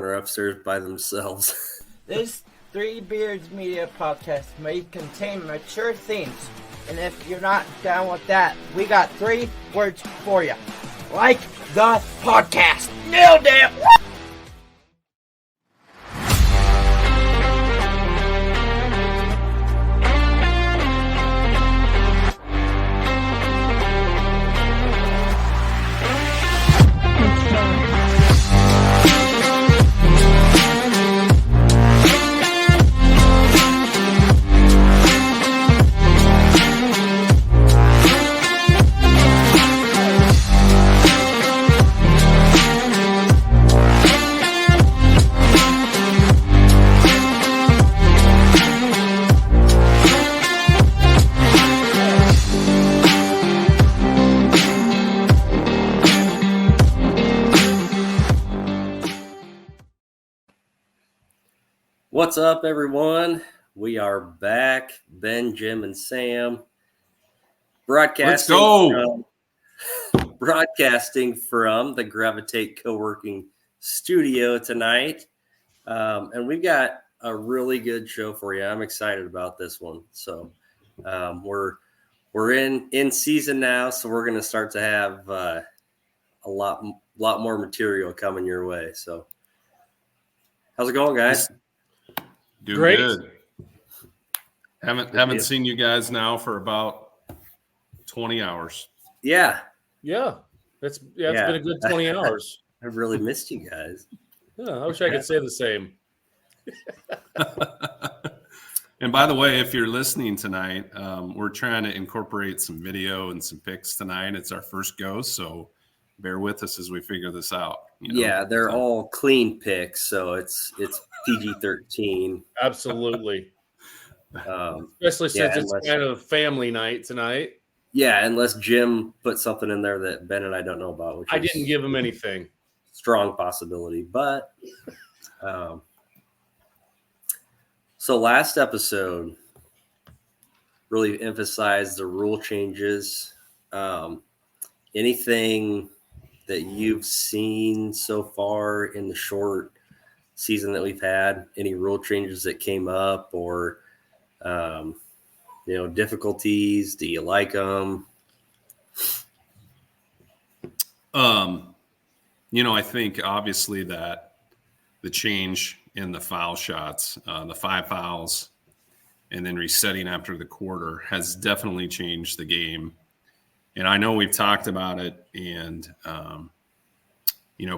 corner upstairs by themselves. This Three Beards Media podcast may contain mature themes, and if you're not down with that, we got 3 words for you. Like the podcast. Nailed it! What's up, everyone? We are back. Ben, Jim, and Sam. Broadcasting from the Gravitate Co-working Studio tonight. And we've got a really good show for you. I'm excited about this one. So we're in season now, so we're going to start to have a lot more material coming your way. So how's it going, guys? Doing Great. Good. Haven't seen you guys now for about 20 hours. Yeah. Yeah. It's been a good 20 hours. I've really missed you guys. Yeah, I wish I could say the same. And by the way, if you're listening tonight, we're trying to incorporate some video and some pics tonight. It's our first go, so bear with us as we figure this out. Yeah, they're all clean picks, so it's PG-13. Absolutely. Especially since it's kind of family night tonight. Yeah, unless Jim put something in there that Ben and I don't know about. Which I didn't give him anything. Strong possibility. But so last episode really emphasized the rule changes. Anything that you've seen so far in the short season that we've had, any rule changes that came up or difficulties? Do you like them? I think obviously that the change in the foul shots, the 5 fouls, and then resetting after the quarter has definitely changed the game. And I know we've talked about it and,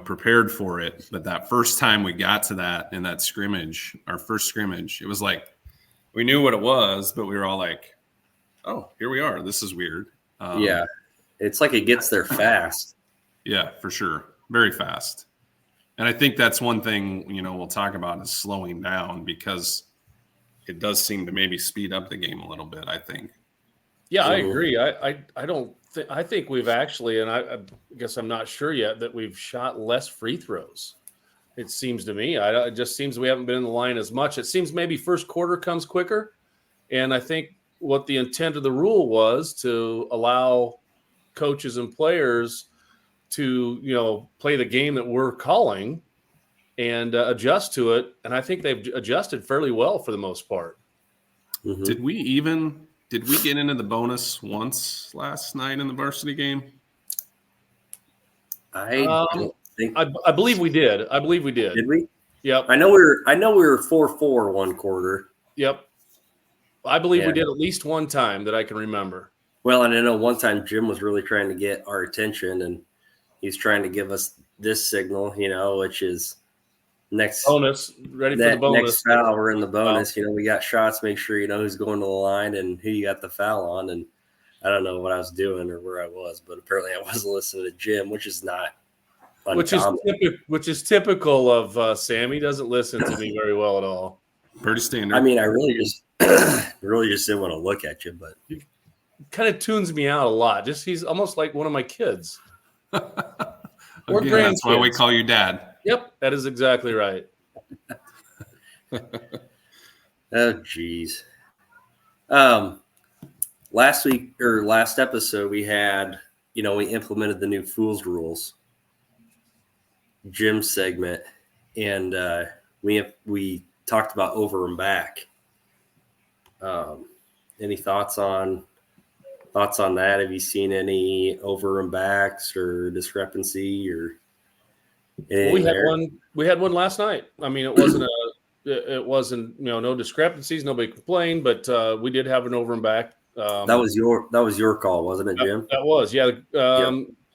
prepared for it. But that first time we got to that in that scrimmage, our first scrimmage, it was like we knew what it was, but we were all like, oh, here we are. This is weird. Yeah, it's like it gets there fast. Yeah, for sure. Very fast. And I think that's one thing, we'll talk about is slowing down because it does seem to maybe speed up the game a little bit, I think. Yeah, I agree. I think we've actually, and I guess I'm not sure yet, that we've shot less free throws. It seems to me. It just seems we haven't been in the line as much. It seems maybe first quarter comes quicker. And I think what the intent of the rule was to allow coaches and players to, play the game that we're calling and adjust to it. And I think they've adjusted fairly well for the most part. Mm-hmm. Did we get into the bonus once last night in the varsity game? I don't think. I believe we did. Did we? Yep. I know we were 4-4 one quarter. Yep. I believe we did at least one time that I can remember. Well, and I know one time Jim was really trying to get our attention, and he's trying to give us this signal, which is next bonus, ready for the bonus. Next foul, we're in the bonus. We got shots. Make sure you know who's going to the line and who you got the foul on. And I don't know what I was doing or where I was, but apparently I wasn't listening to Jim, which is not uncommon. Which is typical of Sam. He doesn't listen to me very well at all. Pretty standard. I mean, I really just didn't want to look at you, but he kind of tunes me out a lot. He's almost like one of my kids. Or grandkids. That's why we call you Dad. Yep, that is exactly right. Oh, geez. Last episode we had, we implemented the new Fools rules, Jim segment, and we talked about over and back. Any thoughts on that? Have you seen any over and backs or discrepancy or anything? We had one last night. I mean, it wasn't no discrepancies, nobody complained, but we did have an over and back. That was your call, wasn't it, Jim? That was, yeah.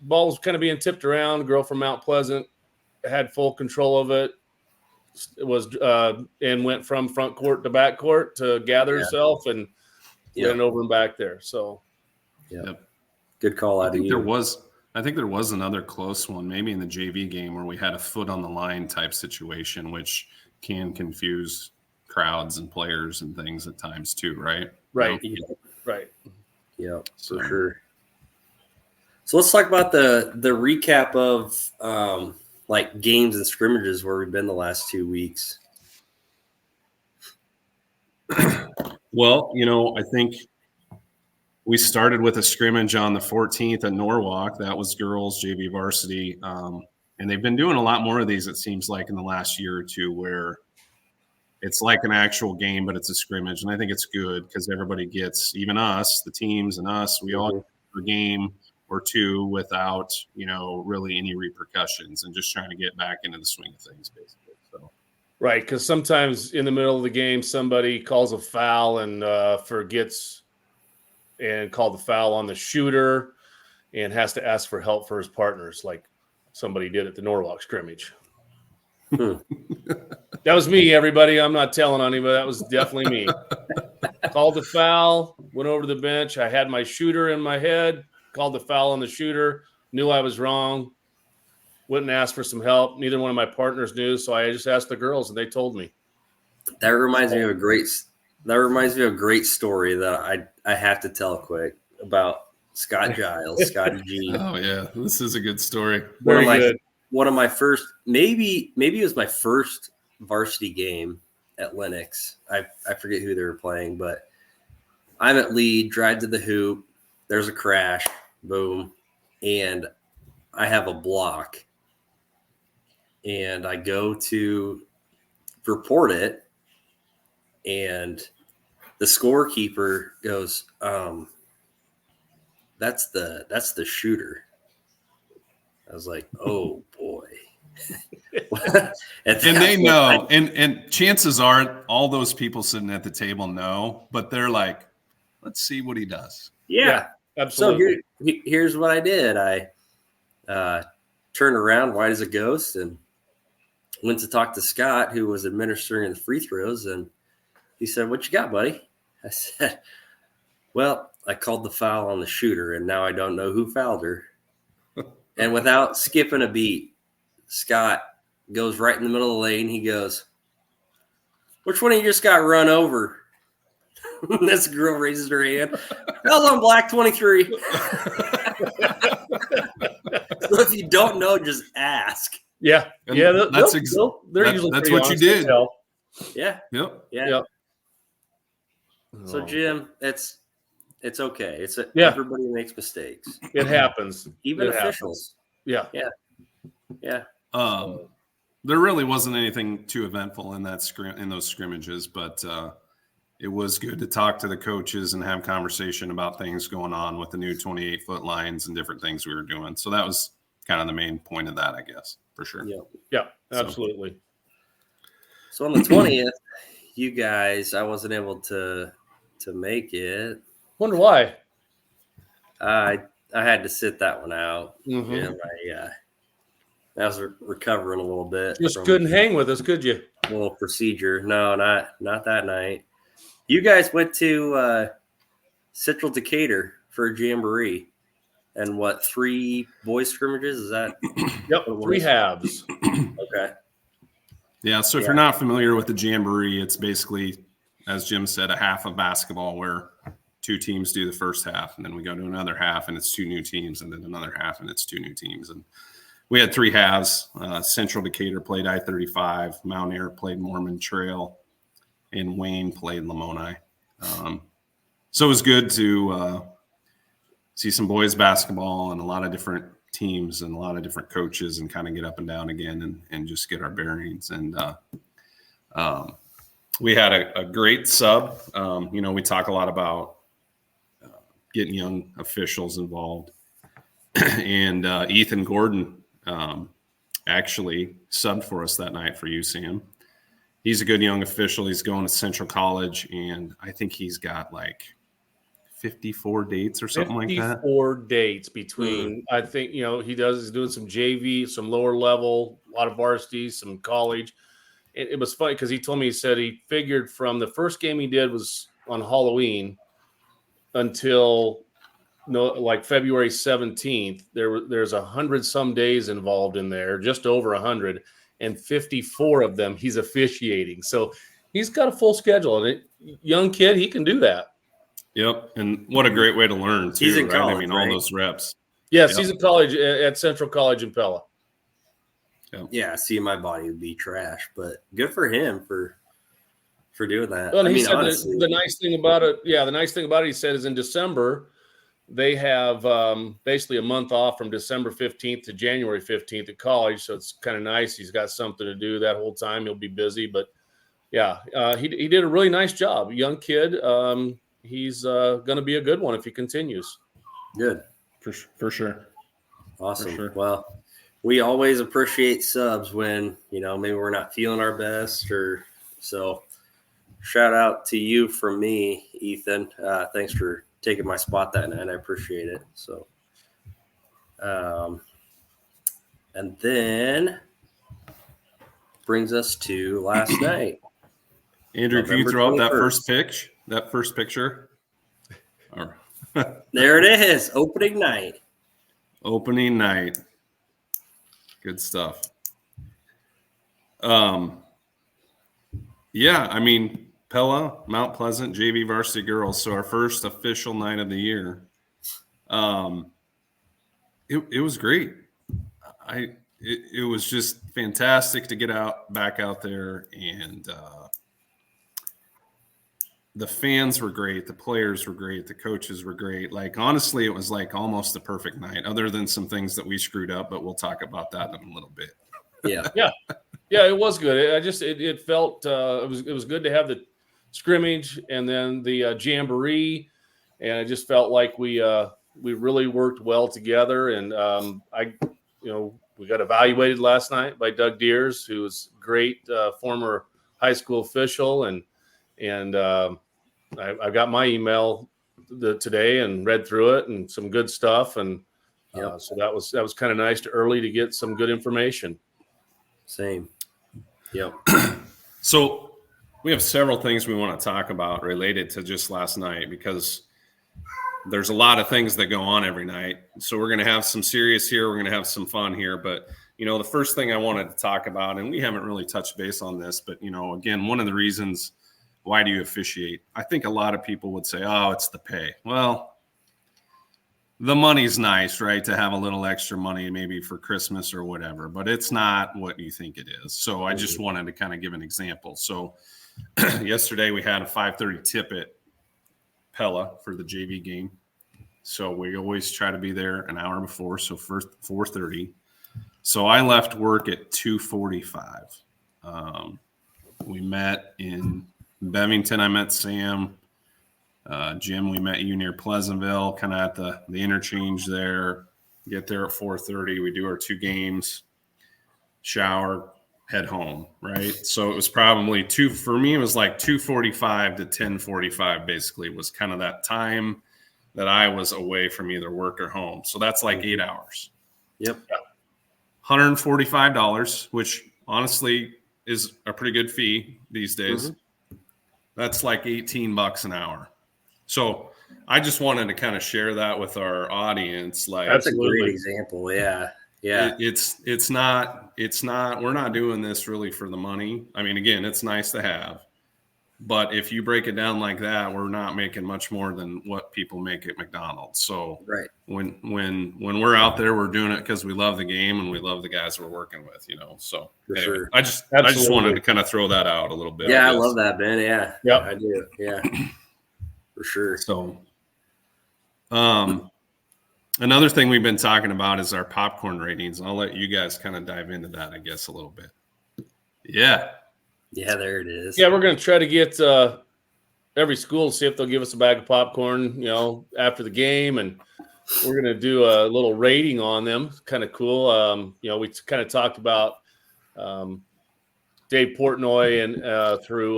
Ball was kind of being tipped around. Girl from Mount Pleasant had full control of it. It was and went from front court to back court to gather herself and ran over and back there. So, Good call out of you. I think there was another close one, maybe in the JV game where we had a foot on the line type situation, which can confuse crowds and players and things at times too, right? Right. Right. Yeah, for sure. So let's talk about the recap of like games and scrimmages where we've been the last 2 weeks. Well, I think we started with a scrimmage on the 14th at Norwalk. That was girls JV varsity. And they've been doing a lot more of these, it seems like, in the last year or two, where it's like an actual game, but it's a scrimmage. And I think it's good because everybody gets, even us, the teams and us, we all get a game or two without, really any repercussions and just trying to get back into the swing of things, basically. So. Right, because sometimes in the middle of the game, somebody calls a foul and forgets and called the foul on the shooter and has to ask for help for his partners, like somebody did at the Norwalk scrimmage. That was me, everybody. I'm not telling on anybody. That was definitely me. Called the foul, went over to the bench. I had my shooter in my head, called the foul on the shooter, knew I was wrong, went and asked for some help. Neither one of my partners knew, so I just asked the girls, and they told me. That reminds me of a great story that I have to tell quick about Scott Giles, Scotty G. Oh yeah, this is a good story. Very good. One of my first, maybe it was my first varsity game at Lennox. I forget who they were playing, but I'm at lead, drive to the hoop. There's a crash, boom, and I have a block. And I go to report it, and the scorekeeper goes, that's the shooter. I was like, oh boy. And they know, and chances are all those people sitting at the table know, but they're like, let's see what he does. Yeah, absolutely. So here's what I did. I turned around white as a ghost and went to talk to Scott, who was administering the free throws, and he said, "What you got, buddy?" I said, "Well, I called the foul on the shooter, and now I don't know who fouled her." And without skipping a beat, Scott goes right in the middle of the lane. He goes, "Which one of you just got run over?" This girl raises her hand. That was on black 23. So if you don't know, just ask. Yeah, And yeah. they're usually pretty what you honest, did. Yeah. Yep. Yeah. Yep. So Jim, it's okay. Yeah. Everybody makes mistakes. It happens. Even It officials. Yeah. Yeah. There really wasn't anything too eventful in those scrimmages, but it was good to talk to the coaches and have conversation about things going on with the new 28-foot lines and different things we were doing. So that was kind of the main point of that, I guess, for sure. Yeah, absolutely. So on the 20th, you guys, I wasn't able to make it. Wonder why. I had to sit that one out. Mm-hmm. And I was recovering a little bit. Just couldn't hang with us, could you? A little procedure. No, not that night. You guys went to Central Decatur for a jamboree. And what, 3 boys scrimmages? Is that? Yep, 3 halves. Okay. Yeah, so if you're not familiar with the jamboree, it's basically, as Jim said, a half of basketball where 2 teams do the first half, and then we go to another half, and it's 2 new teams, and then another half, and it's 2 new teams. And we had 3 halves. Central Decatur played I-35, Mount Airy played Mormon Trail, and Wayne played Lamoni. So it was good to see some boys basketball and a lot of different teams and a lot of different coaches and kind of get up and down again and just get our bearings. And we had a great sub. We talk a lot about getting young officials involved. And Ethan Gordon actually subbed for us that night for USAM. He's a good young official. He's going to Central College, and I think he's got like 54 dates or something like that. 54 dates between, I think, he's doing some JV, some lower level, a lot of varsity, some college. It was funny because he said he figured from the first game he did was on Halloween until February 17th. There's 100 some days involved in there, just over 100, and 54 of them he's officiating. So he's got a full schedule, and young kid, he can do that. Yep, and what a great way to learn too. He's in right? college, I mean, right? all those reps. Yes, Yep. He's in college at Central College in Pella. Yeah, see, my body would be trash, but good for him for doing that. Well, I he mean, said honestly, the nice thing about it, he said, is in December they have basically a month off from December 15th to January 15th at college, so it's kind of nice. He's got something to do that whole time. He'll be busy, but yeah, he did a really nice job. Young kid. He's going to be a good one if he continues. good. For sure. Awesome. For sure. Well, we always appreciate subs when, maybe we're not feeling our best so shout out to you from me, Ethan. Thanks for taking my spot that night. I appreciate it. So, and then brings us to last night. Andrew, can you November throw up 21st. that first picture? All right. There it is. Opening night. Opening night. Good stuff. Yeah, I mean, Pella, Mount Pleasant, JV varsity girls. So our first official night of the year. It was great. It was just fantastic to get back out there, and the fans were great. The players were great. The coaches were great. Like, honestly, it was like almost the perfect night, other than some things that we screwed up, but we'll talk about that in a little bit. Yeah. Yeah, it was good. It felt it was good to have the scrimmage and then the jamboree, and it just felt like we really worked well together. And we got evaluated last night by Doug Deers, who was great, former high school official, and I got my email today and read through it, and some good stuff, and so that was kind of nice early to get some good information. Same. Yep. So we have several things we want to talk about related to just last night, because there's a lot of things that go on every night. So we're going to have some serious here. We're going to have some fun here. But, the first thing I wanted to talk about, and we haven't really touched base on this, but, again, one of the reasons why do you officiate? I think a lot of people would say, oh, it's the pay. Well, the money's nice, right? To have a little extra money maybe for Christmas or whatever, but it's not what you think it is. So I just wanted to kind of give an example. So yesterday we had a 5:30 tip at Pella for the JV game. So we always try to be there an hour before. So first 4:30. So I left work at 2:45. We met in Bevington. I met Sam. Jim, we met you near Pleasantville, kind of at the interchange there. Get there at 4:30. We do our 2 games, shower, head home, right? So it was probably for me, it was like 2:45 to 10:45 basically was kind of that time that I was away from either work or home. So that's like 8 hours. Yep. $145, which honestly is a pretty good fee these days. Mm-hmm. That's like $18 an hour. So I just wanted to kind of share that with our audience. Like, that's a great example. Yeah. Yeah. It's not, we're not doing this really for the money. I mean, again, it's nice to have, but if you break it down like that, we're not making much more than what people make at McDonald's. So right. When we're out there, we're doing it because we love the game and we love the guys we're working with, so for anyway, sure. I just wanted to kind of throw that out a little bit. Yeah. I love that, Ben. Yeah. Yep. I do. Yeah. For sure. So, Another thing we've been talking about is our popcorn ratings. I'll let you guys kind of dive into that, I guess, a little bit. Yeah. Yeah, there it is. Yeah, we're going to try to get every school to see if they'll give us a bag of popcorn, after the game, and we're going to do a little rating on them. Kind of cool. We kind of talked about Dave Portnoy and through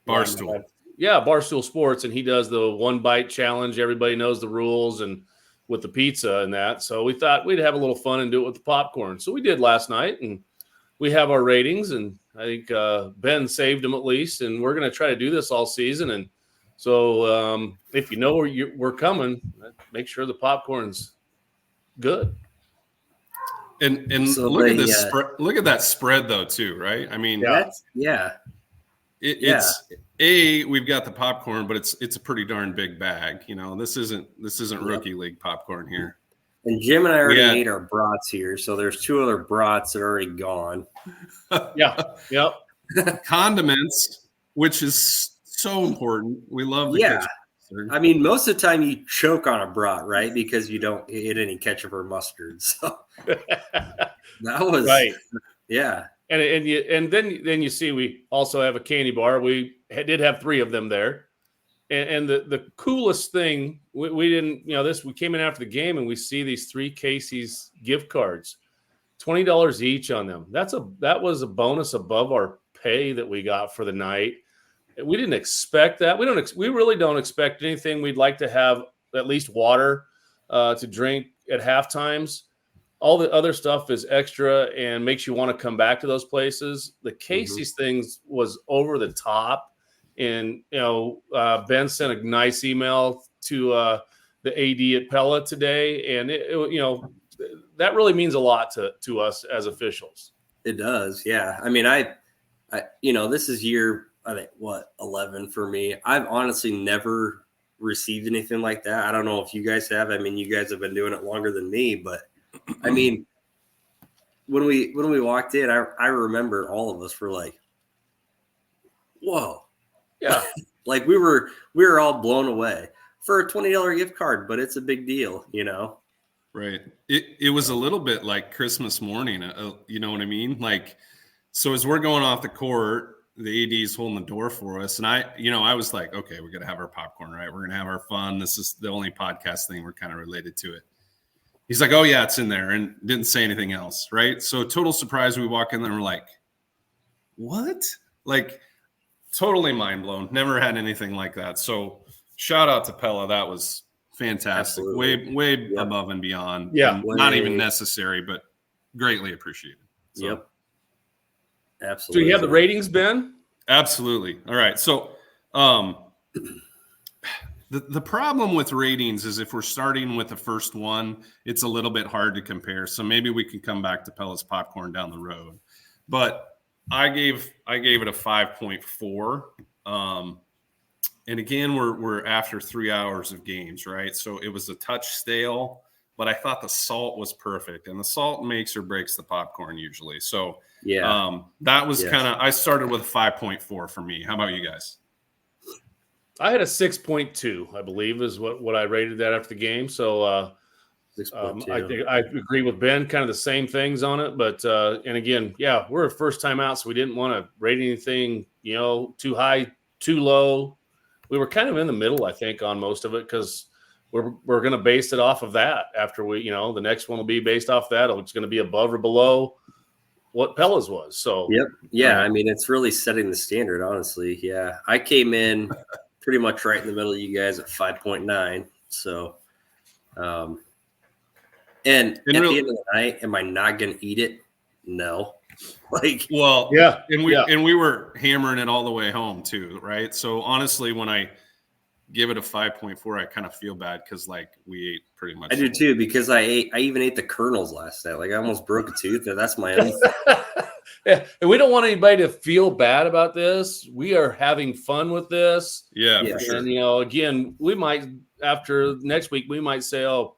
Barstool. Barstool Sports, and he does the 1 bite challenge. Everybody knows the rules, and with the pizza and that. So we thought we'd have a little fun and do it with the popcorn. So we did last night, and we have our ratings, and I think Ben saved them at least, and we're going to try to do this all season. And so if you know we're coming, make sure the popcorn's good. And So look at this. Look at that spread, though, too, right? I mean, we've got the popcorn, but it's a pretty darn big bag. This isn't rookie league popcorn here. And Jim and I already ate our brats here, so there's 2 other brats that are already gone. Yeah. Yep. Condiments, which is so important. We love the ketchup. I mean, most of the time you choke on a brat, right? Because you don't eat any ketchup or mustard. So that was right. Yeah. And then you see we also have a candy bar. We did have 3 of them there. And the coolest thing, we didn't, we came in after the game and we see these 3 Casey's gift cards, $20 each on them. That was a bonus above our pay that we got for the night. We didn't expect that. We really don't expect anything. We'd like to have at least water to drink at half times. All the other stuff is extra and makes you want to come back to those places. The Casey's things was over the top. And, Ben sent a nice email to the AD at Pella today. And, that really means a lot to us as officials. It does. Yeah. I mean, I this is year, I think, 11 for me. I've honestly never received anything like that. I don't know if you guys have. I mean, you guys have been doing it longer than me, but I mean, when we walked in, I remember all of us were like, whoa. Yeah. Like we were all blown away for a $20 gift card, but it's a big deal, Right. It was a little bit like Christmas morning. You know what I mean? Like, so as we're going off the court, the AD's holding the door for us. And I was like, okay, we're going to have our popcorn, right? We're going to have our fun. This is the only podcast thing we're kind of related to it. He's like, oh yeah, it's in there, and didn't say anything else. Right. So total surprise. We walk in there and we're like, what? Like, totally mind blown. Never had anything like that. So shout out to Pella. That was fantastic. Absolutely. Way above and beyond. Yeah. Not even necessary, but greatly appreciated. So, Yep. Absolutely. Do you have the ratings, Ben? Absolutely. All right. So the problem with ratings is if we're starting with the first one, it's a little bit hard to compare. So maybe we can come back to Pella's popcorn down the road. But I gave it a 5.4. And again, we're after 3 hours of games, right? So it was a touch stale, but I thought the salt was perfect, and the salt makes or breaks the popcorn usually. So that was I started with a 5.4 for me. How about you guys? I had a 6.2, I believe, is what I rated that after the game. So I think I agree with Ben, kind of the same things on it. But and again, we're a first time out, so we didn't want to rate anything, too high, too low. We were kind of in the middle, I think, on most of it because we're going to base it off of that. After we, the next one will be based off that. It's going to be above or below what Pella's was. So yep, yeah. I mean, it's really setting the standard, honestly. Yeah, I came in pretty much right in the middle of you guys at 5.9. So, and at the end of the night, am I not going to eat it? No. And we were hammering it all the way home too, right? So honestly, when I give it a 5.4, I kind of feel bad because we ate pretty much. I do too, because I even ate the kernels last night. I almost broke a tooth, and that's my own. Yeah, and we don't want anybody to feel bad about this. We are having fun with this. Yeah, for sure. And again, we might after next week we might say, oh,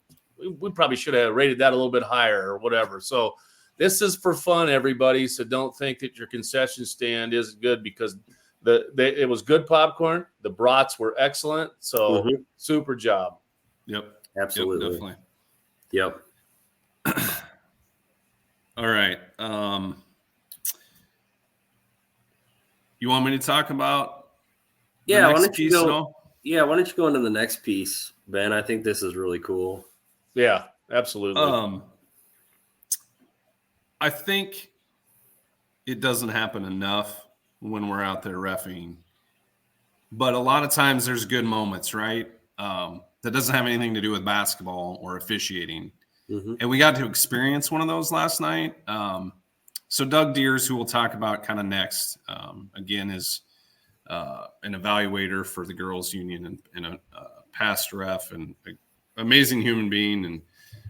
we probably should have rated that a little bit higher or whatever. So. This is for fun, everybody. So don't think that your concession stand isn't good because it was good popcorn. The brats were excellent. So super job. Yep. Absolutely. Yep, definitely. Yep. All right. You want me to talk about the Yeah, why next don't you piece at go? all? Yeah, why don't you go into the next piece, Ben? I think this is really cool. Yeah, absolutely. I think it doesn't happen enough when we're out there reffing, but a lot of times there's good moments, right? That doesn't have anything to do with basketball or officiating. Mm-hmm. And we got to experience one of those last night. So Doug Deers, who we'll talk about kind of next, again, is an evaluator for the girls union and a past ref and an amazing human being and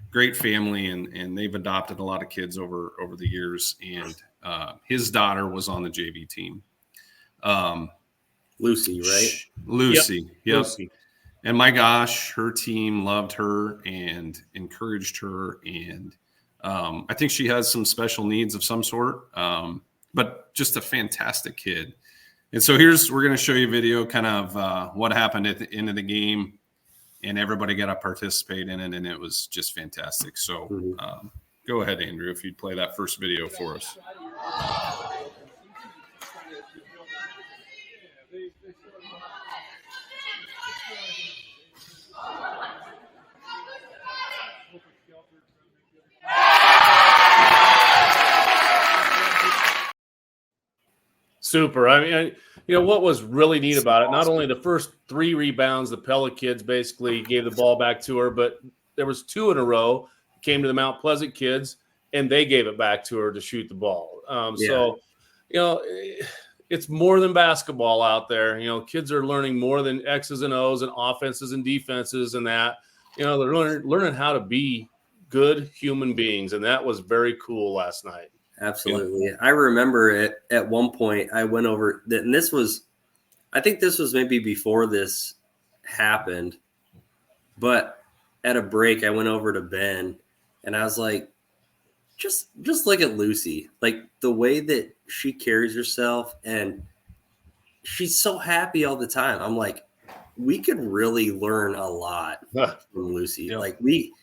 great family. And they've adopted a lot of kids over the years. And his daughter was on the JV team. Lucy, right? Lucy. Yep. Lucy. And my gosh, her team loved her and encouraged her. And I think she has some special needs of some sort, but just a fantastic kid. And so we're going to show you a video kind of what happened at the end of the game. And everybody got to participate in it. And it was just fantastic. So go ahead, Andrew, if you'd play that first video for us. Super. I mean, what was really neat about it, not only the first 3 rebounds, the Pella kids basically gave the ball back to her, but there was 2 in a row, came to the Mount Pleasant kids, and they gave it back to her to shoot the ball. So, it's more than basketball out there. Kids are learning more than X's and O's and offenses and defenses and that. They're learning how to be good human beings, and that was very cool last night. Absolutely. I remember it at one point I went over that, and I think this was maybe before this happened, but at a break I went over to Ben and I was like, just look at Lucy, like the way that she carries herself, and she's so happy all the time. I'm like, we could really learn a lot from Lucy. Yeah. Like we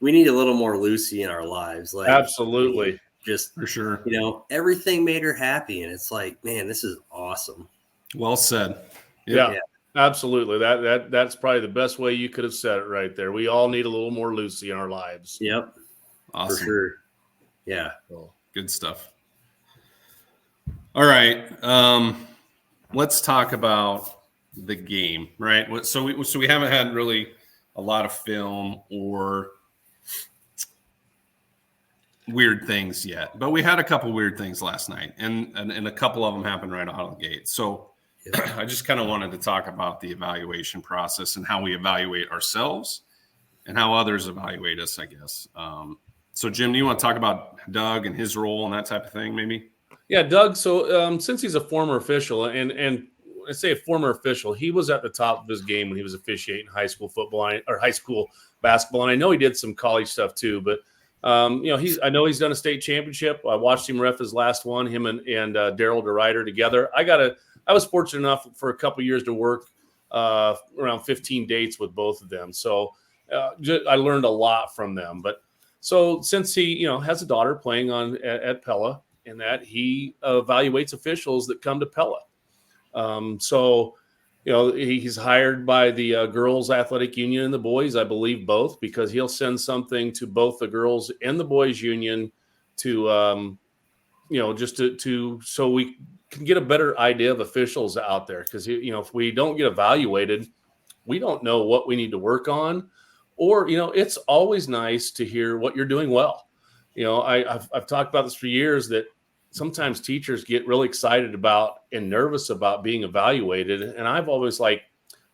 need a little more Lucy in our lives. Like Absolutely. Just For sure. Everything made her happy, and it's like, man, this is awesome. Well said. Yeah, absolutely. That's probably the best way you could have said it right there. We all need a little more Lucy in our lives. Yep. Awesome. For sure. Yeah. Good stuff. All right. Let's talk about the game, right? So we haven't had really a lot of film or weird things yet, but we had a couple weird things last night, and a couple of them happened right out of the gate. So I just kind of wanted to talk about the evaluation process and how we evaluate ourselves and how others evaluate us, I guess. So Jim, do you want to talk about Doug and his role and that type of thing, maybe? Yeah, Doug. So since he's a former official, and I say a former official, he was at the top of his game when he was officiating high school football or high school basketball, and I know he did some college stuff too, but I know he's done a state championship. I watched him ref his last one, him and Daryl DeRider together. I was fortunate enough for a couple years to work around 15 dates with both of them. So I learned a lot from them. But so since he, has a daughter playing at Pella, and that he evaluates officials that come to Pella. He's hired by the girls athletic union and the boys, I believe both, because he'll send something to both the girls and the boys union to, just to so we can get a better idea of officials out there. Because, if we don't get evaluated, we don't know what we need to work on. Or, it's always nice to hear what you're doing well. I've talked about this for years, that sometimes teachers get really excited about and nervous about being evaluated. And I've always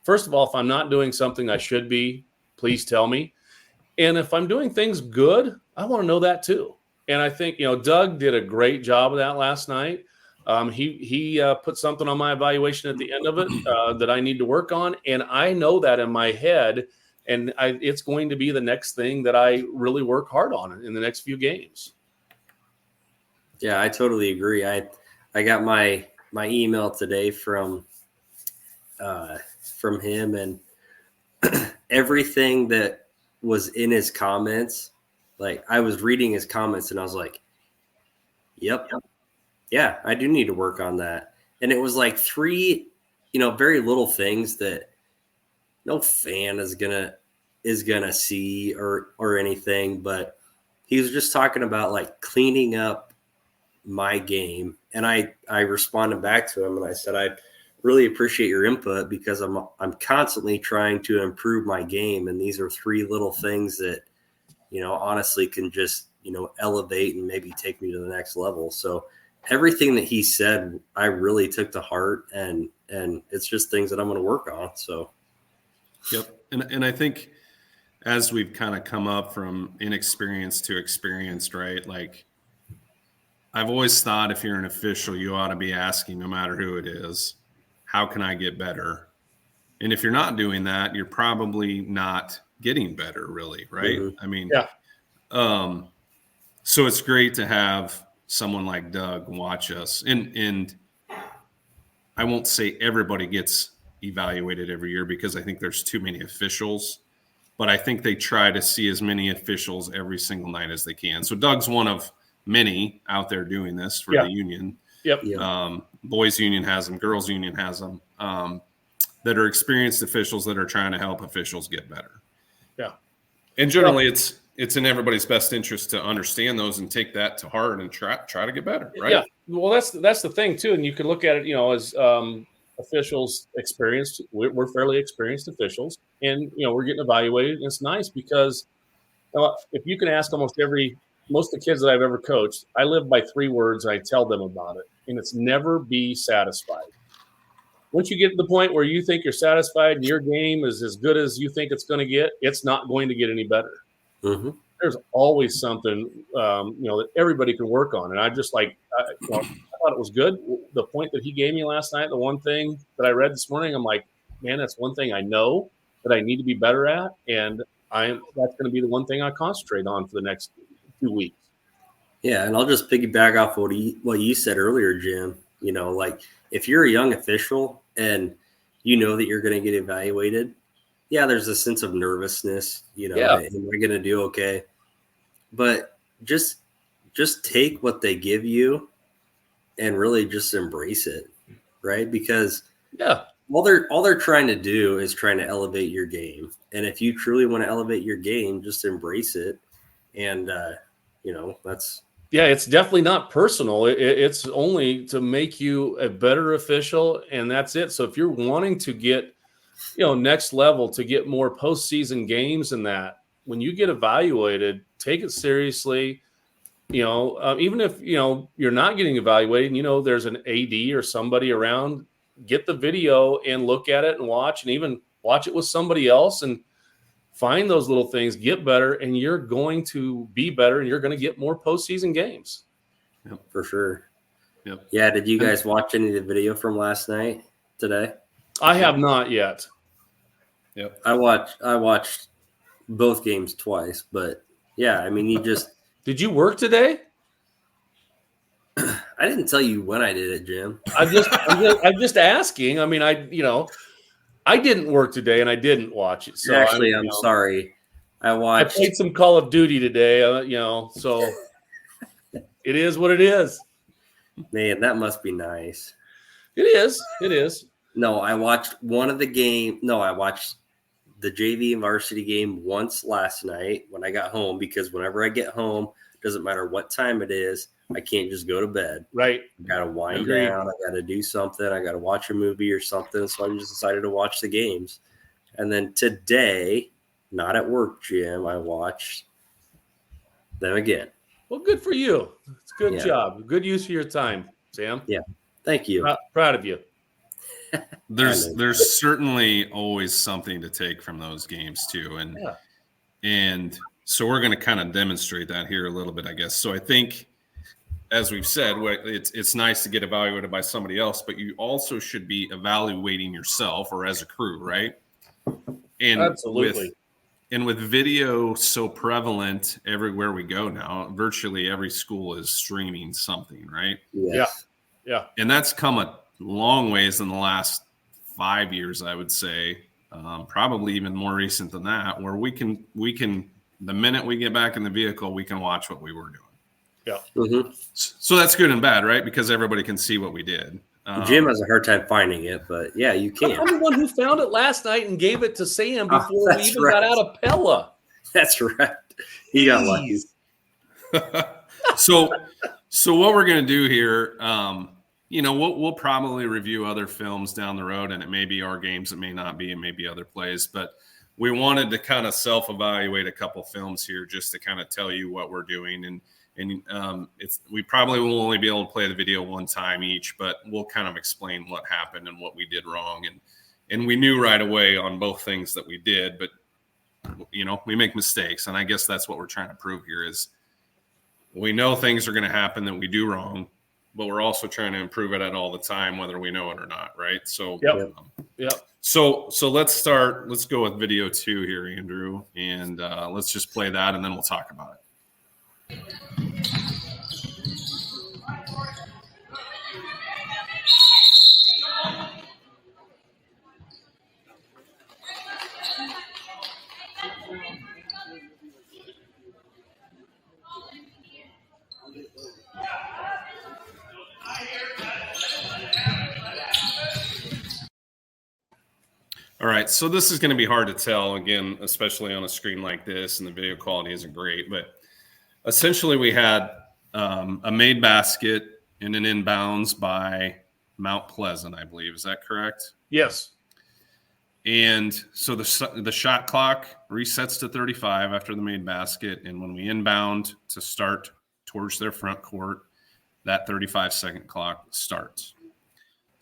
first of all, if I'm not doing something I should be, please tell me. And if I'm doing things good, I want to know that too. And I think, Doug did a great job of that last night. He put something on my evaluation at the end of it that I need to work on. And I know that in my head, and it's going to be the next thing that I really work hard on in the next few games. Yeah, I totally agree. I got my email today from him, and everything that was in his comments, like I was reading his comments and I was like, yep, yeah, I do need to work on that. And it was like 3, very little things that no fan is gonna see or anything, but he was just talking about like cleaning up my game. And I responded back to him and I said, I really appreciate your input because I'm constantly trying to improve my game. And these are 3 little things that, honestly can just, elevate and maybe take me to the next level. So everything that he said, I really took to heart, and it's just things that I'm going to work on. So. Yep. And I think as we've kind of come up from inexperienced to experienced, right? Like I've always thought if you're an official, you ought to be asking, no matter who it is, how can I get better? And if you're not doing that, you're probably not getting better, really, right? Mm-hmm. I mean, Yeah. So it's great to have someone like Doug watch us. And I won't say everybody gets evaluated every year because I think there's too many officials, but I think they try to see as many officials every single night as they can. So Doug's one of many out there doing this for the union. Yep. Yeah. Boys union has them, girls union has them, that are experienced officials that are trying to help officials get better. Yeah. And generally it's in everybody's best interest to understand those and take that to heart and try to get better. Right. Yeah. Well, that's the thing too. And you can look at it, as, officials experienced. We're fairly experienced officials, and we're getting evaluated. And it's nice because if you can ask most of the kids that I've ever coached, I live by 3 words. I tell them about it, and it's never be satisfied. Once you get to the point where you think you're satisfied and your game is as good as you think it's going to get, it's not going to get any better. Mm-hmm. There's always something that everybody can work on, and I just I thought it was good. The point that he gave me last night, the one thing that I read this morning, I'm like, man, that's one thing I know that I need to be better at, and that's going to be the one thing I concentrate on for the next 2 weeks. Yeah, and I'll just piggyback off what you said earlier, Jim. Like if you're a young official and you know that you're going to get evaluated, yeah, there's a sense of nervousness. Am I going to do okay? But just take what they give you and really just embrace it, right? Because all they're trying to do is trying to elevate your game. And if you truly want to elevate your game, just embrace it. And that's it's definitely not personal. It's only to make you a better official, and that's it. So if you're wanting to get next level, to get more postseason games, and that when you get evaluated, take it seriously. Even if you're not getting evaluated, there's an AD or somebody around, get the video and look at it and watch, and even watch it with somebody else and find those little things, get better, and you're going to be better, and you're going to get more postseason games. Yep, for sure. Yep. Yeah. Did you guys watch any of the video from last night today? I have not yet. Yep. I watched both games twice, but yeah, I mean, Did you work today? I didn't tell you when I did it, Jim. I'm just asking. I mean, I didn't work today, and I didn't watch it. So Actually, I'm sorry. I played some Call of Duty today. So it is what it is. Man, that must be nice. It is. It is. No, I watched one of the game. No, I watched the JV and varsity game once last night when I got home, because whenever I get home, doesn't matter what time it is, I can't just go to bed. Right. I got to wind Agreed. down. I got to do something. I got to watch a movie or something. So I just decided to watch the games. And then today, not at work, Jim, I watched them again. Well, good for you. It's a good Yeah. job. Good use of your time, Sam. Yeah. Thank you. Proud of you. There's certainly always something to take from those games too. And so we're going to kind of demonstrate that here a little bit, I guess. So I think, as we've said, it's nice to get evaluated by somebody else, but you also should be evaluating yourself or as a crew, right? And Absolutely. with video so prevalent everywhere we go now, virtually every school is streaming something, right? Yes. Yeah. And that's come a long ways in the last 5 years, I would say. probably even more recent than that, where we can the minute we get back in the vehicle, we can watch what we were doing. Yeah. Mm-hmm. So that's good and bad, right? Because everybody can see what we did. Jim has a hard time finding it, but yeah, you can. I'm the one who found it last night and gave it to Sam before we that's even right. got out of Pella. That's right. He got lucky. So what we're going to do here, we'll probably review other films down the road, and it may be our games, it may not be, it may be other plays, but we wanted to kind of self-evaluate a couple films here just to kind of tell you what we're doing. And we probably will only be able to play the video one time each, but we'll kind of explain what happened and what we did wrong. And we knew right away on both things that we did, but we make mistakes. And I guess that's what we're trying to prove here is we know things are going to happen that we do wrong, but we're also trying to improve it at all the time, whether we know it or not. Right. So, Yep. So let's start. Let's go with video 2 here, Andrew, and let's just play that, and then we'll talk about it. All right, so this is going to be hard to tell, again, especially on a screen like this, and the video quality isn't great. But essentially, we had a made basket and an inbounds by Mount Pleasant, I believe. Is that correct? Yes. And so the shot clock resets to 35 after the made basket, and when we inbound to start towards their front court, that 35-second clock starts.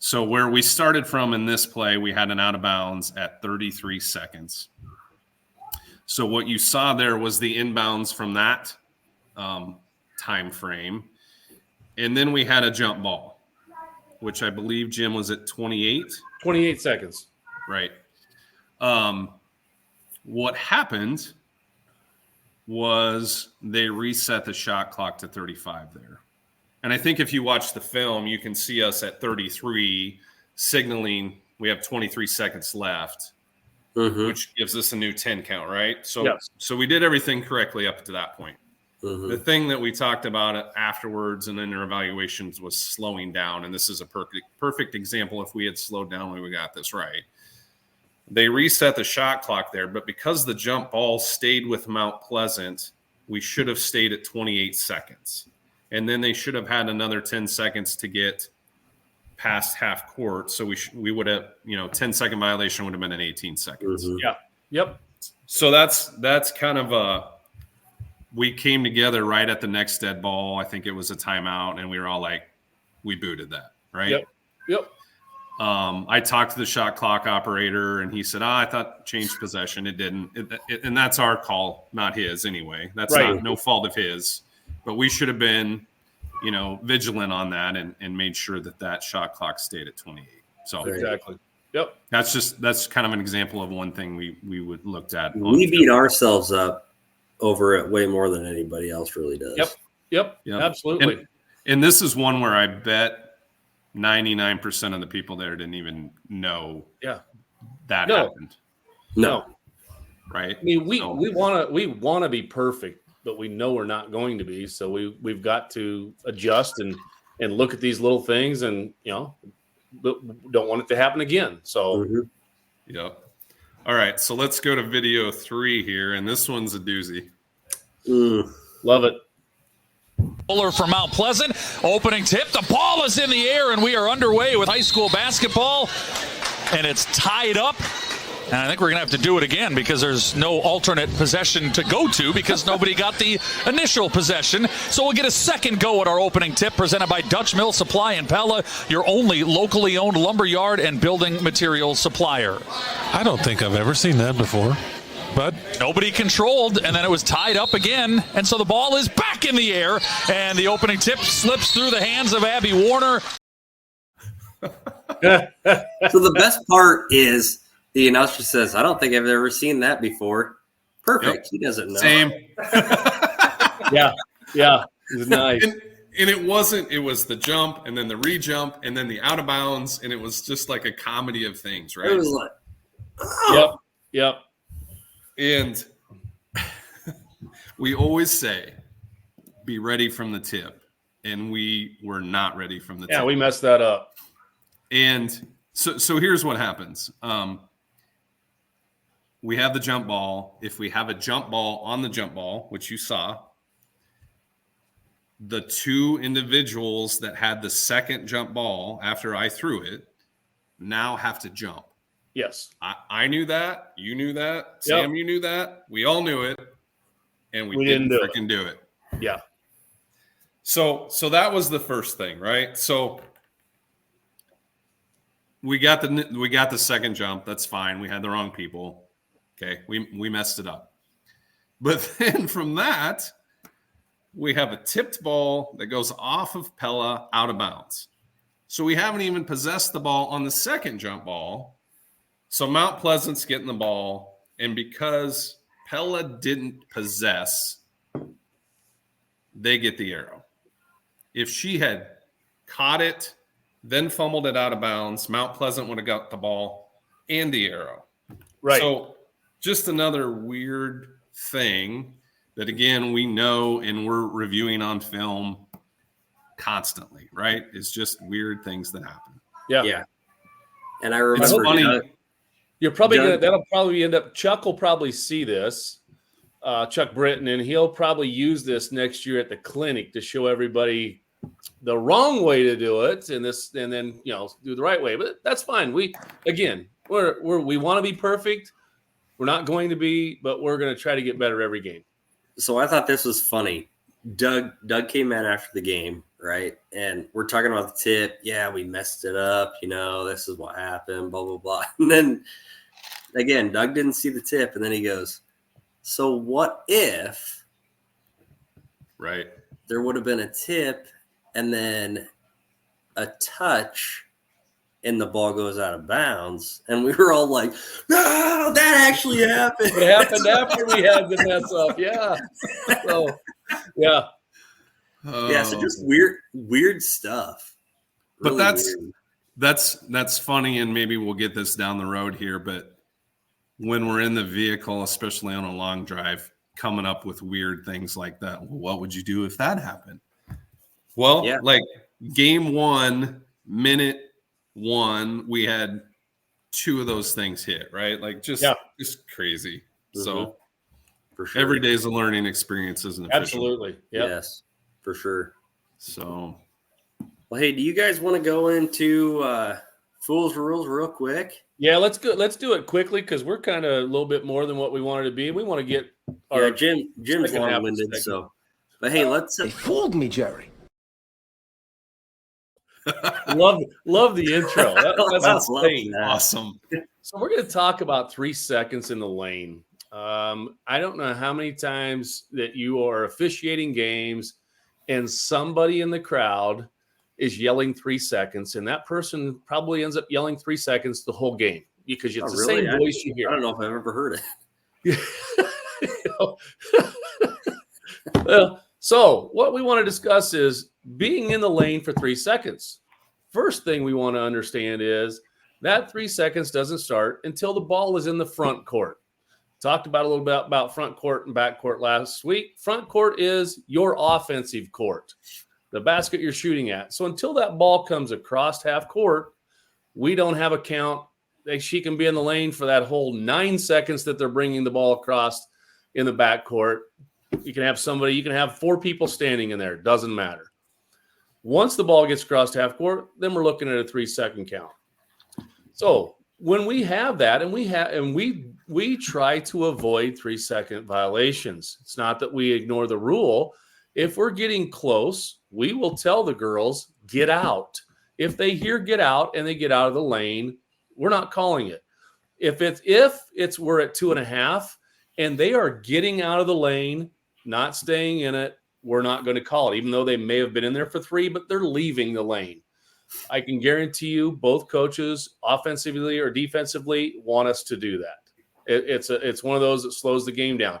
So where we started from in this play, we had an out of bounds at 33 seconds. So what you saw there was the inbounds from that time frame. And then we had a jump ball, which I believe, Jim, was at 28. 28 seconds. Right. What happened was they reset the shot clock to 35 there. And I think if you watch the film, you can see us at 33 signaling we have 23 seconds left, which gives us a new 10 count, right? So, yes. So we did everything correctly up to that point. Mm-hmm. The thing that we talked about afterwards and in our evaluations was slowing down. And this is a perfect example. If we had slowed down when we got this right, they reset the shot clock there. But because the jump ball stayed with Mount Pleasant, we should have stayed at 28 seconds. And then they should have had another 10 seconds to get past half court. So we would have, 10-second violation would have been an 18 seconds. Mm-hmm. Yeah. Yep. So that's kind of we came together right at the next dead ball. I think it was a timeout, and we were all like, we booted that, right? Yep. I talked to the shot clock operator, and he said, I thought changed possession. It didn't. And that's our call, not his anyway. That's right. no fault of his. But we should have been, vigilant on that and made sure that shot clock stayed at 28. So Exactly. Yep. That's kind of an example of one thing we would looked at. We beat ourselves up over it way more than anybody else really does. Yep. Absolutely. And this is one where I bet 99% of the people there didn't even know that happened. No. Right. I mean, we want to be perfect, but we know we're not going to be. So we've got to adjust and look at these little things, and don't want it to happen again. So, Yep. All right. So let's go to video 3 here, and this one's a doozy. Love it. Bowler for Mount Pleasant. Opening tip. The ball is in the air, and we are underway with high school basketball, and it's tied up. And I think we're going to have to do it again because there's no alternate possession to go to because nobody got the initial possession. So we'll get a second go at our opening tip presented by Dutch Mill Supply in Pella, your only locally owned lumberyard and building materials supplier. I don't think I've ever seen that before. But nobody controlled, and then it was tied up again. And so the ball is back in the air, and the opening tip slips through the hands of Abby Warner. So the best part is the announcer says, I don't think I've ever seen that before. Perfect. Yep. He doesn't know. Same. Yeah. It was nice. And it was the jump and then the re-jump and then the out of bounds. And it was just like a comedy of things, right? It was like, Yep. And we always say, be ready from the tip. And we were not ready from the tip. Yeah, we messed that up. And so here's what happens. We have the jump ball. If we have a jump ball on the jump ball, which you saw, the two individuals that had the second jump ball after I threw it now have to jump. Yes. I knew that. You knew that. Sam, you knew that. We all knew it. And we didn't freaking do it. Yeah. So that was the first thing, right? So we got the second jump. That's fine. We had the wrong people. Okay. We messed it up. But then from that, we have a tipped ball that goes off of Pella out of bounds. So we haven't even possessed the ball on the second jump ball. So Mount Pleasant's getting the ball. And because Pella didn't possess, they get the arrow. If she had caught it, then fumbled it out of bounds, Mount Pleasant would have got the ball and the arrow. Right. So just another weird thing that, again, we know and we're reviewing on film constantly, right? It's just weird things that happen. Yeah. Yeah. And I remember It's funny. You're probably that'll probably end up. Chuck will probably see this, Chuck Britton, and he'll probably use this next year at the clinic to show everybody the wrong way to do it, and then do the right way. But that's fine. We want to be perfect. We're not going to be, but we're going to try to get better every game. So I thought this was funny. Doug came in after the game, right? And we're talking about the tip. Yeah, we messed it up. This is what happened, blah, blah, blah. And then, again, Doug didn't see the tip. And then he goes, so what if there would have been a tip and then a touch and the ball goes out of bounds? And we were all like, no, that actually happened. It happened after we had the mess up. Yeah. So, yeah. Yeah, so just weird stuff. But Really that's funny, and maybe we'll get this down the road here, but when we're in the vehicle, especially on a long drive, coming up with weird things like that, what would you do if that happened? Well, like game 1, minute 1, we had 2 of those things hit, right? Like just crazy. Mm-hmm. So for sure. Every day is a learning experience, isn't it? Absolutely. Yep. Yes, for sure. So, well, hey, do you guys want to go into Fool's Rules real quick? Yeah, let's go. Let's do it quickly because we're kind of a little bit more than what we wanted to be. We want to get our Jim's second half long-winded, segment. so. But hey, let's. They fooled me, Jerry. love the intro. That's insane. awesome. So we're going to talk about 3 seconds in the lane. I don't know how many times that you are officiating games and somebody in the crowd is yelling 3 seconds, and that person probably ends up yelling 3 seconds the whole game because it's the same voice you hear. I don't know if I've ever heard it. So what we want to discuss is being in the lane for 3 seconds. First thing we want to understand is that 3 seconds doesn't start until the ball is in the front court. Talked about a little bit about front court and back court last week. Front court is your offensive court, the basket you're shooting at. So until that ball comes across half court, we don't have a count. She can be in the lane for that whole 9 seconds that they're bringing the ball across in the back court. You can have 4 people standing in there. Doesn't matter. Once the ball gets across half court, then we're looking at a 3 second count. So when we have that, and we try to avoid 3 second violations. It's not that we ignore the rule. If we're getting close, we will tell the girls, get out. If they hear get out and they get out of the lane, we're not calling it. If we're at 2.5 and they are getting out of the lane, not staying in it, we're not going to call it, even though they may have been in there for 3, but they're leaving the lane. I can guarantee you both coaches, offensively or defensively, want us to do that. It's one of those that slows the game down.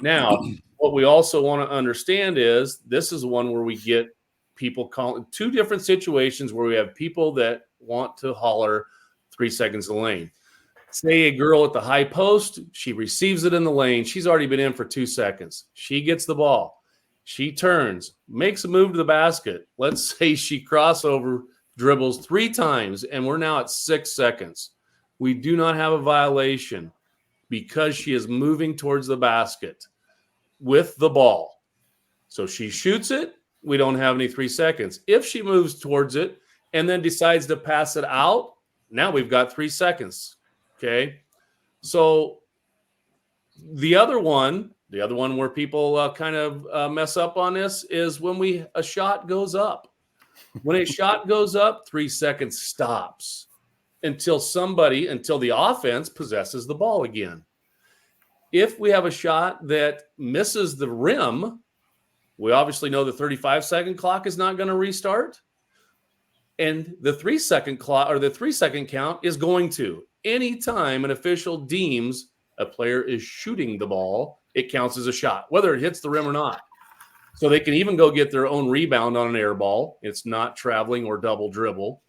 Now, what we also want to understand is this is one where we get people calling 2 different situations where we have people that want to holler 3 seconds in the lane. Say a girl at the high post, she receives it in the lane. She's already been in for 2 seconds. She gets the ball. She turns, makes a move to the basket. Let's say she crossover dribbles 3 times, and we're now at 6 seconds. We do not have a violation because she is moving towards the basket with the ball. So she shoots it. We don't have any 3 seconds. If she moves towards it and then decides to pass it out, now we've got 3 seconds. Okay. So the other one where people kind of mess up on this is when a shot goes up. When a shot goes up, 3 seconds stops until the offense possesses the ball again. If we have a shot that misses the rim, we obviously know the 35-second clock is not going to restart. And the 3-second clock or the 3-second count is going to. Anytime an official deems a player is shooting the ball, it counts as a shot, whether it hits the rim or not. So they can even go get their own rebound on an air ball. It's not traveling or double dribble.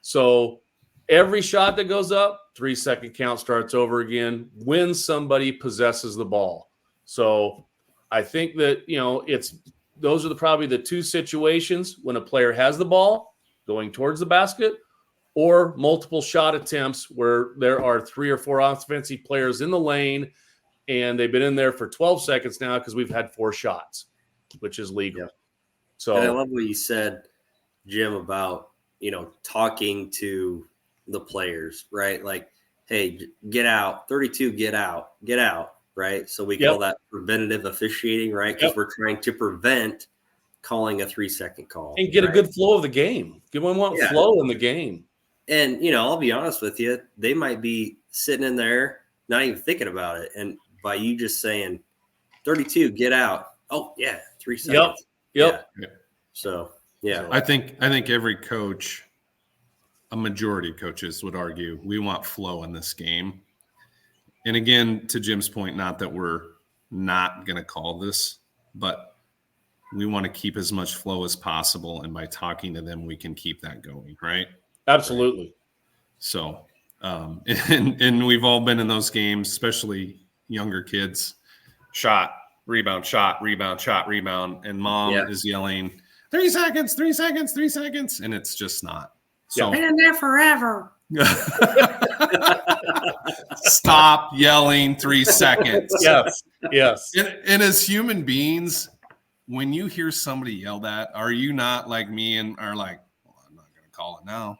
So every shot that goes up, 3-second count starts over again when somebody possesses the ball. So I think that, those are probably the 2 situations when a player has the ball going towards the basket, or multiple shot attempts where there are 3 or 4 offensive players in the lane and they've been in there for 12 seconds now because we've had 4 shots, which is legal. Yeah. So, and I love what you said, Jim, about, talking to the players, right? Like, hey, get out, 32, get out, right? So we call that preventative officiating, right? Because we're trying to prevent calling a 3-second call. And get a good flow of the game. Give them flow in the game. And, I'll be honest with you, they might be sitting in there, not even thinking about it. And by you just saying 32, get out. Oh, yeah, 3 seconds. Yep. Yeah. So, yeah. I think every coach, a majority of coaches would argue we want flow in this game. And again, to Jim's point, not that we're not going to call this, but we want to keep as much flow as possible. And by talking to them, we can keep that going, right? Absolutely. So, and we've all been in those games, especially younger kids. Shot, rebound, rebound. And mom is yelling, 3 seconds, 3 seconds, 3 seconds. And it's just not. So, been there forever. Stop yelling 3 seconds. Yes. And as human beings, when you hear somebody yell that, are you not like me and are like, well, I'm not going to call it now?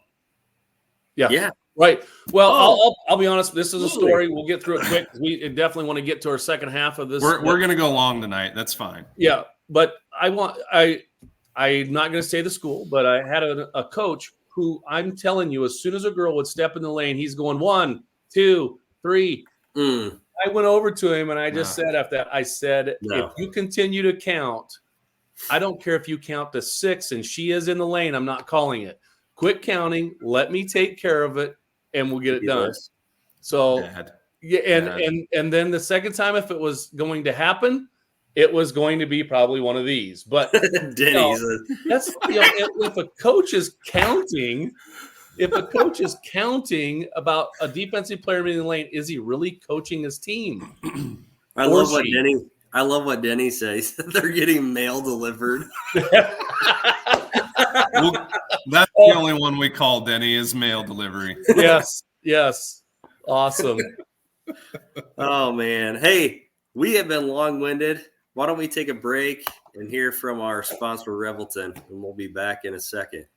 Yeah. Right. Well, I'll be honest. This is a story. We'll get through it quick. We definitely want to get to our second half of this. We're going to go long tonight. That's fine. Yeah. But I'm not going to say the school, but I had a coach who, I'm telling you, as soon as a girl would step in the lane, he's going 1, 2, 3. I went over to him and I just said after that, I said, if you continue to count, I don't care if you count to 6 and she is in the lane, I'm not calling it. Quit counting. Let me take care of it and we'll get it done. So, and then the second time, if it was going to happen, it was going to be probably one of these. But Denny's. That's if a coach is counting about a defensive player in the lane, is he really coaching his team? I love what Denny says. They're getting mail delivered. Well, that's the only one we call, Denny, is mail delivery. Yes. Awesome. Oh, man. Hey, we have been long-winded. Why don't we take a break and hear from our sponsor, Revelton, and we'll be back in a second.